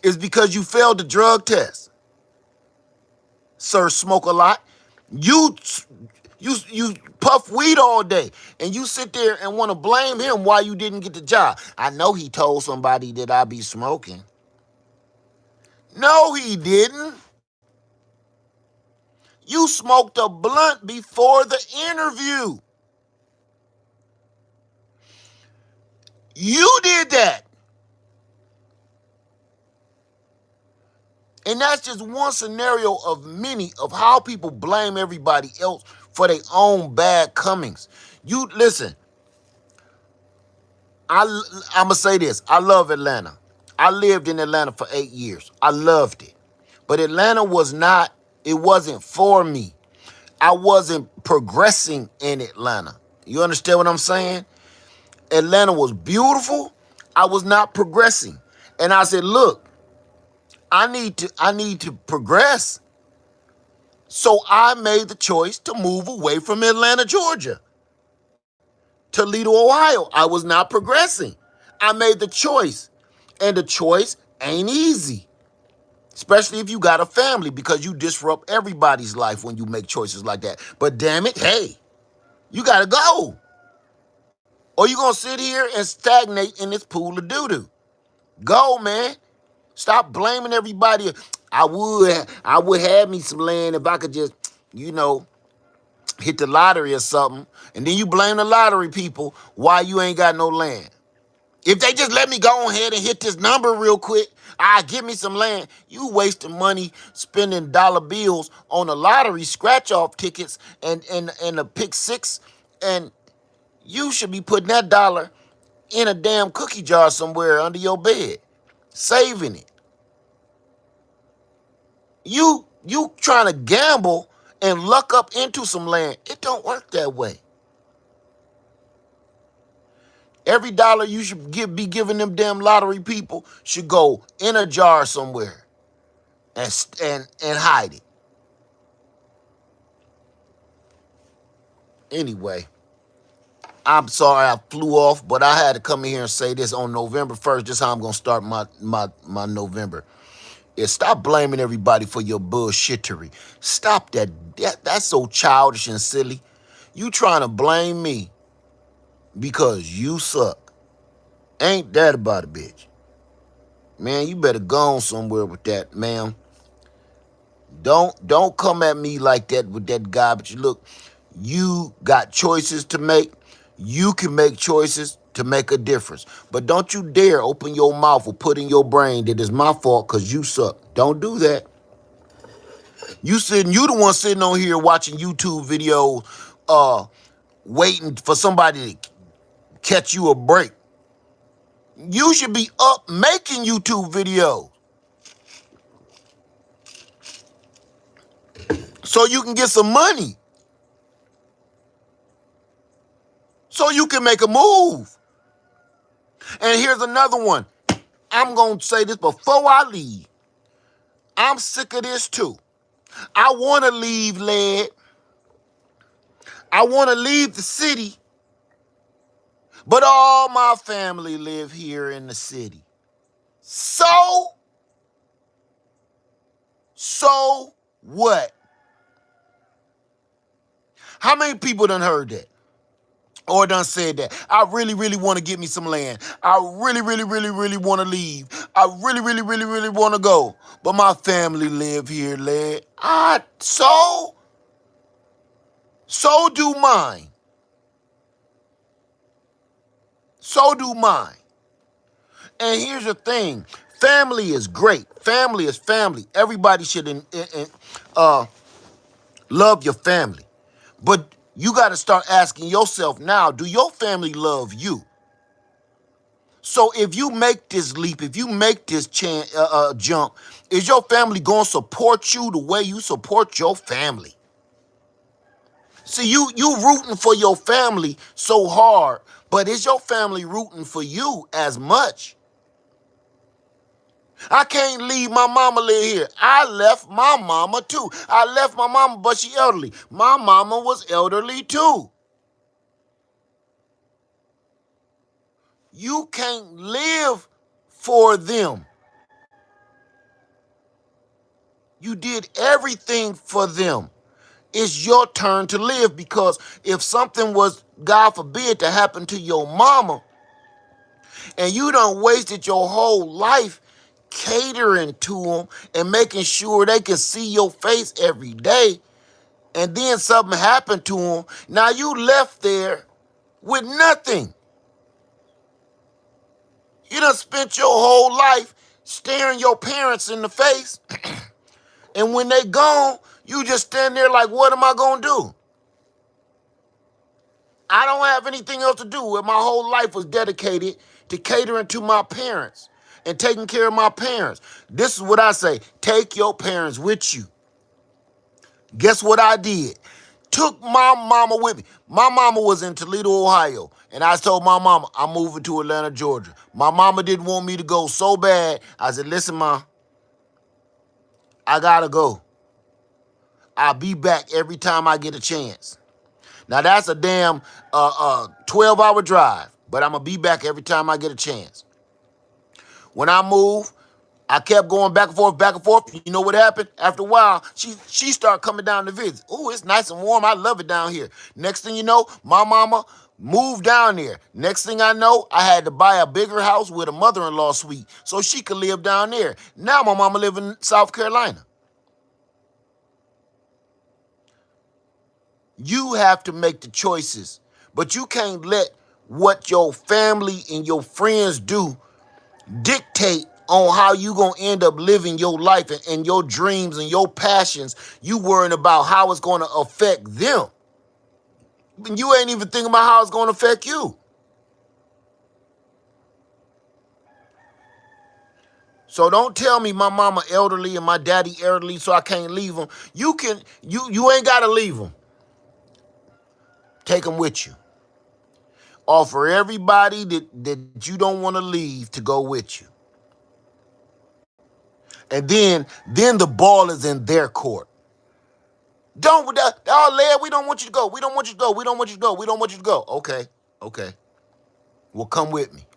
is because you failed the drug test. Sir, smoke a lot. You puff weed all day, and you sit there and want to blame him why you didn't get the job. I know he told somebody that I be smoking. No, he didn't. You smoked a blunt before the interview. You did that. And that's just one scenario of many of how people blame everybody else for their own bad comings. You listen, I'm going to say this. I love Atlanta. I lived in Atlanta for 8 years. I loved it. But Atlanta it wasn't for me. I wasn't progressing in Atlanta. You understand what I'm saying? Atlanta was beautiful. I was not progressing. And I said, look, I need to progress. So I made the choice to move away from Atlanta, Georgia. Toledo, Ohio. I was not progressing. I made the choice. And the choice ain't easy. Especially if you got a family, because you disrupt everybody's life when you make choices like that. But damn it, hey, you gotta go. Or you gonna sit here and stagnate in this pool of doo-doo. Go, man. Stop blaming everybody. I would have me some land if I could just, you know, hit the lottery or something. And then you blame the lottery people why you ain't got no land. If they just let me go ahead and hit this number real quick, give me some land. You wasting money spending dollar bills on the lottery scratch-off tickets and the pick six, and you should be putting that dollar in a damn cookie jar somewhere under your bed, saving it. You trying to gamble and luck up into some land. It don't work that way. Every dollar you should be giving them damn lottery people should go in a jar somewhere and hide it. Anyway, I'm sorry I flew off, but I had to come in here and say this on November 1st. This is how I'm gonna start my November. Is stop blaming everybody for your bullshittery. Stop that. That's so childish and silly. You trying to blame me because you suck. Ain't that about a bitch? Man, you better go on somewhere with that, ma'am. Don't come at me like that with that garbage. Look, you got choices to make. You can make choices to make a difference. But don't you dare open your mouth or put in your brain that it's my fault because you suck. Don't do that. You the one sitting on here watching YouTube videos, waiting for somebody to catch you a break. You should be up making YouTube videos so you can get some money, so you can make a move. And here's another one. I'm going to say this before I leave. I'm sick of this too. I want to leave, lad. I want to leave the city But all my family live here in the city. So, so what? How many people done heard that? Or done said that? I really, really want to get me some land. I really, really, really, really want to leave. I really, really, really, really want to go. But my family live here, lad. So do mine. So do mine. And here's the thing. Family is great. Family is family. Everybody should uh, love your family. But you got to start asking yourself now, do your family love you? So if you make this leap, if you make this jump, is your family going to support you the way you support your family? See, you rooting for your family so hard, but is your family rooting for you as much? I can't leave my mama live here. I left my mama too. I left my mama, but she elderly. My mama was elderly too. You can't live for them. You did everything for them. It's your turn to live, because if something was, God forbid, to happen to your mama, and you done wasted your whole life catering to them and making sure they can see your face every day, and then something happened to them, now you left there with nothing. You done spent your whole life staring your parents in the face, and when they gone, you just stand there like, what am I gonna do? I don't have anything else to do. And my whole life was dedicated to catering to my parents and taking care of my parents. This is what I say. Take your parents with you. Guess what I did? Took my mama with me. My mama was in Toledo, Ohio. And I told my mama, I'm moving to Atlanta, Georgia. My mama didn't want me to go so bad. I said, listen, Ma, I gotta go. I'll be back every time I get a chance. Now that's a damn 12-hour drive, but I'm gonna be back every time I get a chance. When I moved, I kept going back and forth, back and forth. You know what happened? After a while, she started coming down to visit. Ooh, it's nice and warm. I love it down here. Next thing you know, my mama moved down there. Next thing I know, I had to buy a bigger house with a mother-in-law suite so she could live down there. Now my mama live in South Carolina. You have to make the choices, but you can't let what your family and your friends do dictate on how you gonna end up living your life, and your dreams and your passions. You worrying about how it's gonna affect them. You ain't even thinking about how it's gonna affect you. So don't tell me my mama elderly and my daddy elderly so I can't leave them. You ain't gotta leave them. Take them with you. Offer everybody that you don't want to leave to go with you. And then the ball is in their court. Lad, we don't want you to go. We don't want you to go. We don't want you to go. We don't want you to go. Okay. Well, come with me.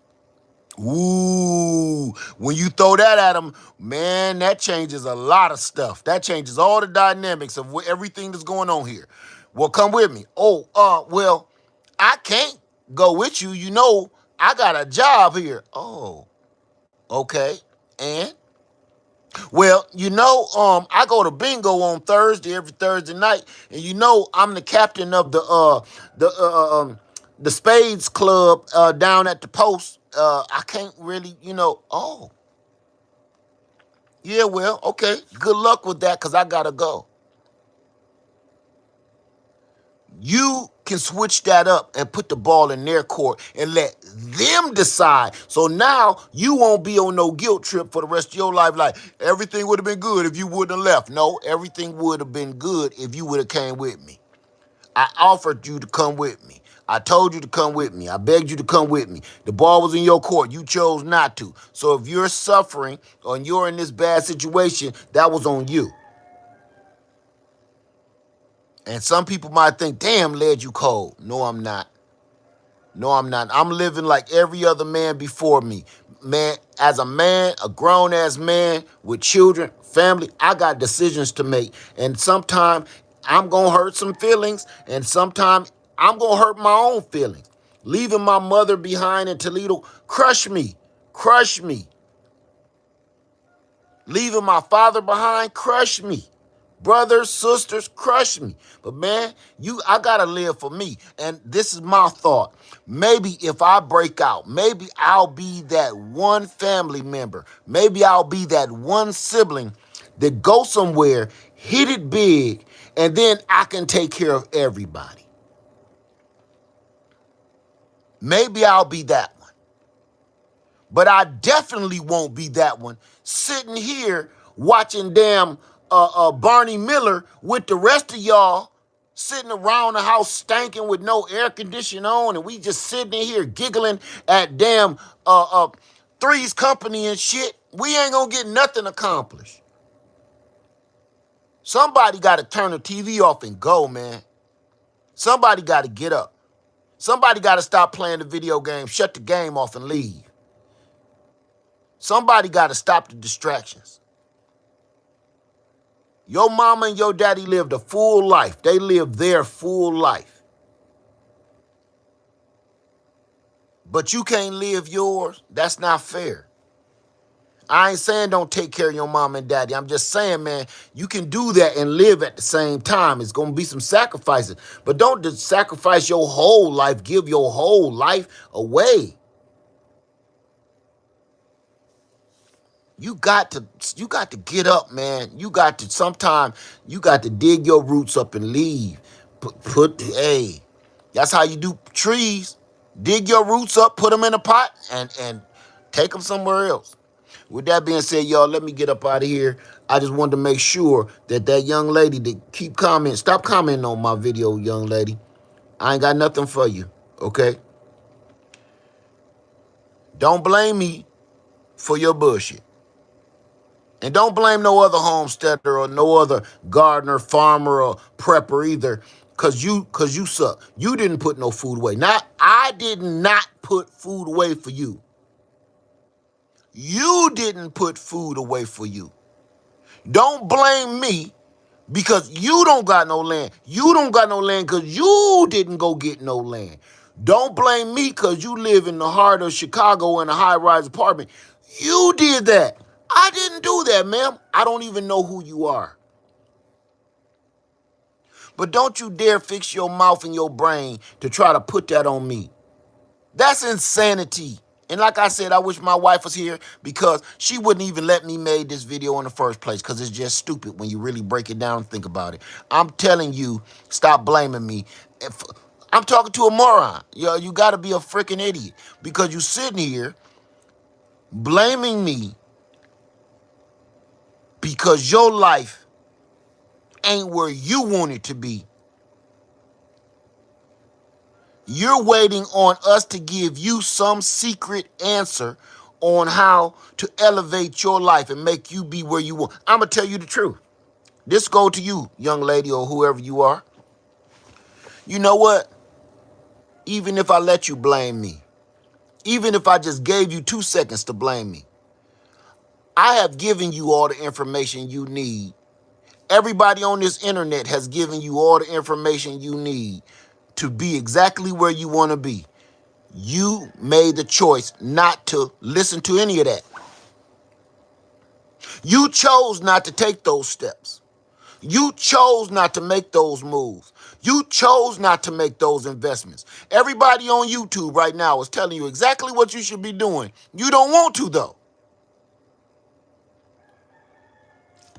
Ooh, when you throw that at them, man, that changes a lot of stuff. That changes all the dynamics of everything that's going on here. Well, come with me. Oh, well, I can't go with you. You know, I got a job here. Oh, okay. And well, I go to bingo on Thursday, every Thursday night, and I'm the captain of the Spades Club down at the post. I can't really, Oh, yeah, well, okay. Good luck with that, cause I gotta go. You can switch that up and put the ball in their court and let them decide. So now you won't be on no guilt trip for the rest of your life. Like, everything would have been good if you wouldn't have left. No, everything would have been good if you would have came with me. I offered you to come with me. I told you to come with me. I begged you to come with me. The ball was in your court. You chose not to. So if you're suffering or you're in this bad situation, that was on you. And some people might think, damn, led you cold. No, I'm not. No, I'm not. I'm living like every other man before me. Man, a grown ass man with children, family, I got decisions to make. And sometimes I'm going to hurt some feelings, and sometimes I'm going to hurt my own feelings. Leaving my mother behind in Toledo crush me, crush me. Leaving my father behind crush me. Brothers, sisters, crush me. But man, I gotta live for me. And this is my thought. Maybe if I break out, maybe I'll be that one family member. Maybe I'll be that one sibling that go somewhere, hit it big, and then I can take care of everybody. Maybe I'll be that one. But I definitely won't be that one sitting here watching damn Barney Miller with the rest of y'all sitting around the house stanking with no air conditioning on, and we just sitting in here giggling at damn Three's Company and shit. We ain't gonna get nothing accomplished. Somebody got to turn the TV off and go, man. Somebody got to get up. Somebody got to stop playing the video game, shut the game off and leave. Somebody got to stop the distractions. Your mama and your daddy lived a full life. They lived their full life. But you can't live yours. That's not fair. I ain't saying don't take care of your mom and daddy. I'm just saying, man, you can do that and live at the same time. It's going to be some sacrifices. But don't just sacrifice your whole life, give your whole life away. You got to get up, man. Sometimes you got to dig your roots up and leave. Hey, that's how you do trees. Dig your roots up, put them in a pot, and take them somewhere else. With that being said, y'all, let me get up out of here. I just wanted to make sure that young lady that keep commenting, stop commenting on my video, young lady. I ain't got nothing for you, okay? Don't blame me for your bullshit. And don't blame no other homesteader or no other gardener, farmer, or prepper either, cause you suck. You didn't put no food away. I did not put food away for you. You didn't put food away for you. Don't blame me because you don't got no land. You don't got no land because you didn't go get no land. Don't blame me because you live in the heart of Chicago in a high-rise apartment. You did that. I didn't do that, ma'am. I don't even know who you are. But don't you dare fix your mouth and your brain to try to put that on me. That's insanity. And like I said, I wish my wife was here because she wouldn't even let me make this video in the first place because it's just stupid when you really break it down and think about it. I'm telling you, stop blaming me. I'm talking to a moron. You got to be a freaking idiot because you sitting here blaming me because your life ain't where you want it to be. You're waiting on us to give you some secret answer on how to elevate your life and make you be where you want. I'm going to tell you the truth. This go to you, young lady, or whoever you are. You know what? Even if I let you blame me, even if I just gave you 2 seconds to blame me, I have given you all the information you need. Everybody on this internet has given you all the information you need to be exactly where you want to be. You made the choice not to listen to any of that. You chose not to take those steps. You chose not to make those moves. You chose not to make those investments. Everybody on YouTube right now is telling you exactly what you should be doing. You don't want to, though.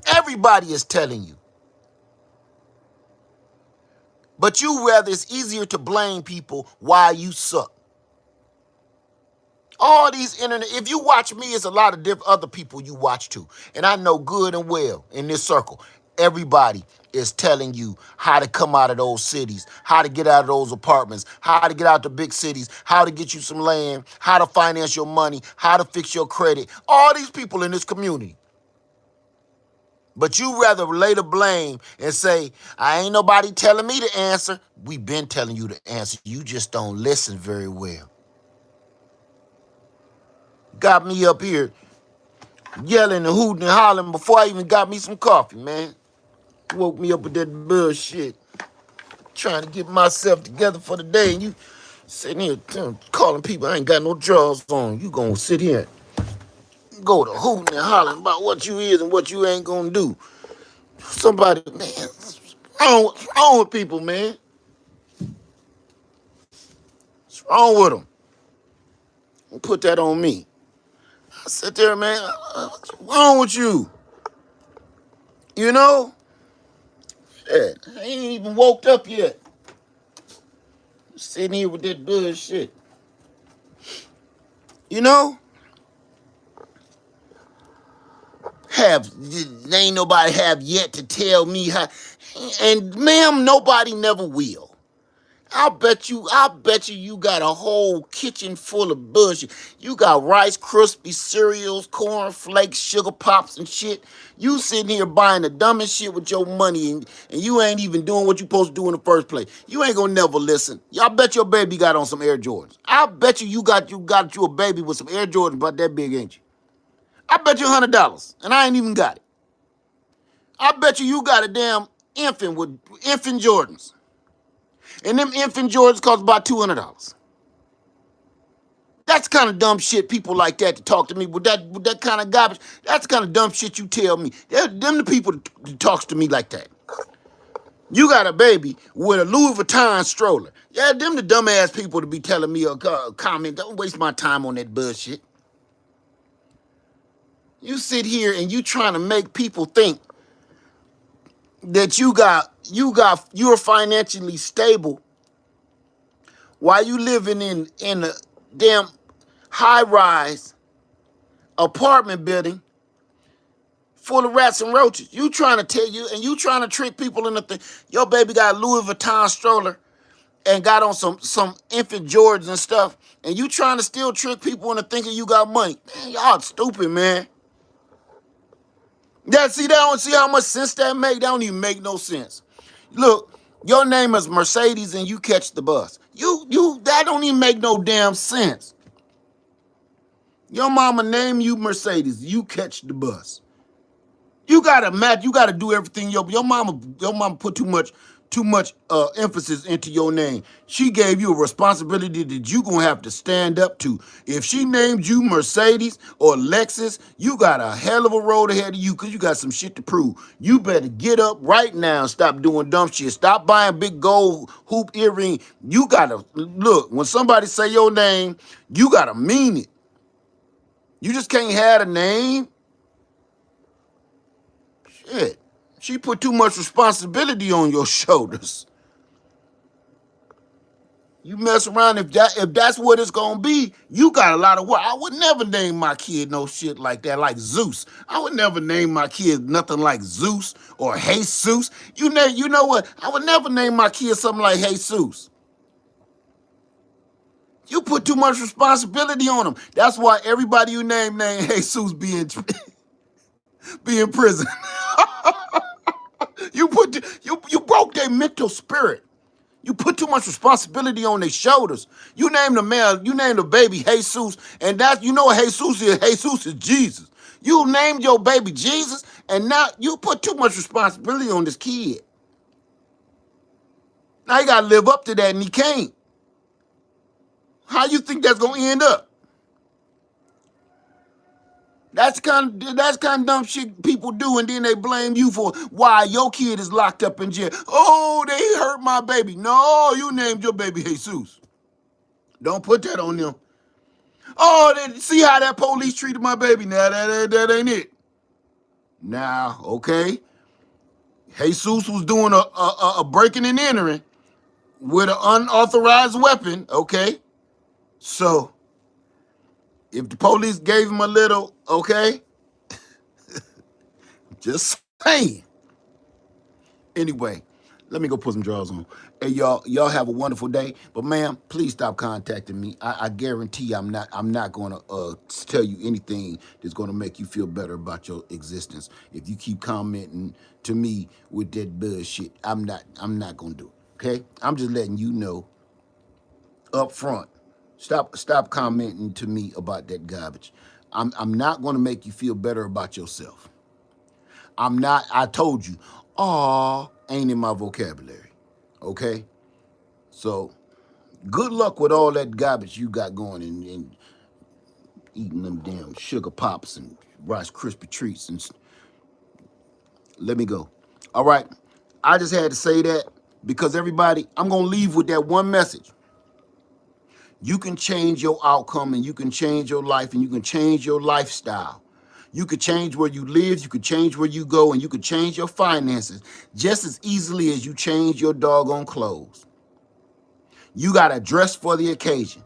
Everybody is telling you. But you rather it's easier to blame people why you suck. All these internet, if you watch me, it's a lot of other people you watch too. And I know good and well in this circle, everybody is telling you how to come out of those cities, how to get out of those apartments, how to get out to big cities, how to get you some land, how to finance your money, how to fix your credit. All these people in this community. But you rather lay the blame and say, I ain't nobody telling me the answer. We been telling you the answer. You just don't listen very well. Got me up here yelling and hooting and hollering before I even got me some coffee, man. Woke me up with that bullshit. Trying to get myself together for the day. And you sitting here calling people I ain't got no drawers on. You gonna sit here and go to hooting and hollering about what you is and what you ain't gonna do. Somebody, man, what's wrong with people, man? What's wrong with them? Don't put that on me. I sit there, man, what's wrong with you? You know? Shit, I ain't even woke up yet. Sitting here with that bullshit. You know? Have ain't nobody have yet to tell me how, and ma'am, nobody never will. I bet you you got a whole kitchen full of bullshit. You got Rice Krispie cereals, corn flakes, sugar pops and shit. You sitting here buying the dumbest shit with your money and you ain't even doing what you supposed to do in the first place. You ain't gonna never listen. Y'all bet your baby got on some Air Jordans. I bet you got you a baby with some Air Jordans about that big, ain't you? I bet you $100 and I ain't even got it. I bet you got a damn infant with infant Jordans. And them infant Jordans cost about $200. That's the kind of dumb shit people like that to talk to me with that kind of garbage. That's the kind of dumb shit you tell me. Them the people that talks to me like that. You got a baby with a Louis Vuitton stroller. Yeah, them the dumbass people to be telling me a comment. Don't waste my time on that bullshit. You sit here and you trying to make people think that you're financially stable while you living in a damn high rise apartment building full of rats and roaches. You trying to tell you and you trying to trick people into your baby got a Louis Vuitton stroller and got on some infant Jordans and stuff, and you trying to still trick people into thinking you got money. Man, y'all stupid, man. Yeah, see, they don't see how much sense that make. That don't even make no sense. Look, your name is Mercedes and you catch the bus. You that don't even make no damn sense. Your mama name you Mercedes, you catch the bus. You gotta match. You gotta do everything. Your mama put too much emphasis into your name. She gave you a responsibility that you gonna have to stand up to. If she named you Mercedes or Lexus, you got a hell of a road ahead of you because you got some shit to prove. You better get up right now and stop doing dumb shit. Stop buying big gold hoop earring. You gotta look when somebody say your name. You gotta mean it. You just can't have a name. Shit. She put too much responsibility on your shoulders. You mess around if that's what it's gonna be, you got a lot of work. I would never name my kid no shit like that, like Zeus. I would never name my kid nothing like Zeus or Jesus. You know what? I would never name my kid something like Jesus. You put too much responsibility on them. That's why everybody you name Jesus be in prison. You broke their mental spirit. You put too much responsibility on their shoulders. You name the man, you name the baby Jesus, and that you know what Jesus is. Jesus is Jesus. You named your baby Jesus, and now you put too much responsibility on this kid. Now he gotta live up to that, and he can't. How you think that's gonna end up? That's kind of dumb shit people do, and then they blame you for why your kid is locked up in jail. Oh, they hurt my baby. No, you named your baby Jesus. Don't put that on them. Oh, see how that police treated my baby. Now that ain't it. Now, okay, Jesus was doing a breaking and entering with an unauthorized weapon. Okay, so if the police gave him a little, okay, just saying. Anyway, Let me go put some drawers on. Hey, y'all have a wonderful day. But ma'am, please stop contacting me. I guarantee I'm not gonna tell you anything that's gonna make you feel better about your existence. If you keep commenting to me with that bullshit, I'm not gonna do it. Okay? I'm just letting you know up front. Stop commenting to me about that garbage. I'm not gonna make you feel better about yourself. I'm not, I told you, aw, ain't in my vocabulary. Okay? So, good luck with all that garbage you got going and eating them damn sugar pops and Rice Krispie treats and let me go. All right? I just had to say that because everybody, I'm going to leave with that one message. You can change your outcome and you can change your life and you can change your lifestyle. You could change where you live, you could change where you go, and you could change your finances just as easily as you change your doggone clothes. You got to dress for the occasion.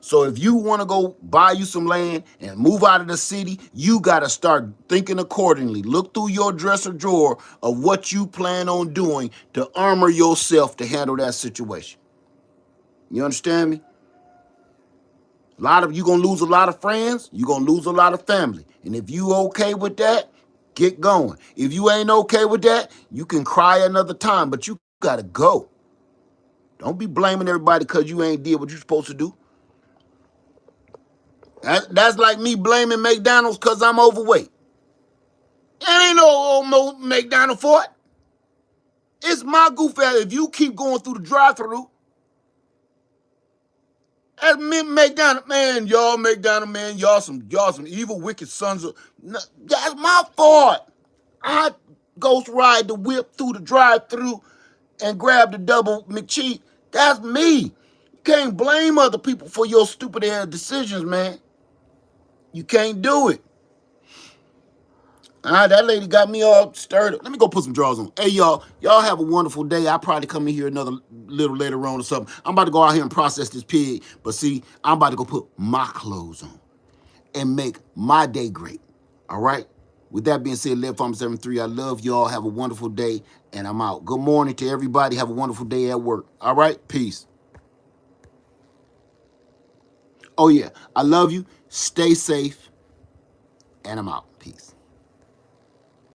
So if you want to go buy you some land and move out of the city, you got to start thinking accordingly. Look through your dresser drawer of what you plan on doing to armor yourself to handle that situation. You understand me? You're gonna lose a lot of friends, you're gonna lose a lot of family. And if you okay with that, get going. If you ain't okay with that, you can cry another time, but you gotta go. Don't be blaming everybody because you ain't did what you're supposed to do. That's like me blaming McDonald's because I'm overweight. There ain't no McDonald's for it. It's my goof ass. If you keep going through the drive-thru, that's me, McDonald, man, y'all McDonald, man, y'all some evil, wicked sons of. That's my fault. I ghost ride the whip through the drive-thru and grab the double McCheese. That's me. You can't blame other people for your stupid ass decisions, man. You can't do it. That lady got me all stirred up. Let me go put some drawers on. Hey, y'all have a wonderful day. I'll probably come in here another little later on or something. I'm about to go out here and process this pig. But see, I'm about to go put my clothes on and make my day great. All right? With that being said, Live Farm 73, I love y'all. Have a wonderful day, and I'm out. Good morning to everybody. Have a wonderful day at work. All right? Peace. Oh, yeah. I love you. Stay safe, and I'm out. Peace.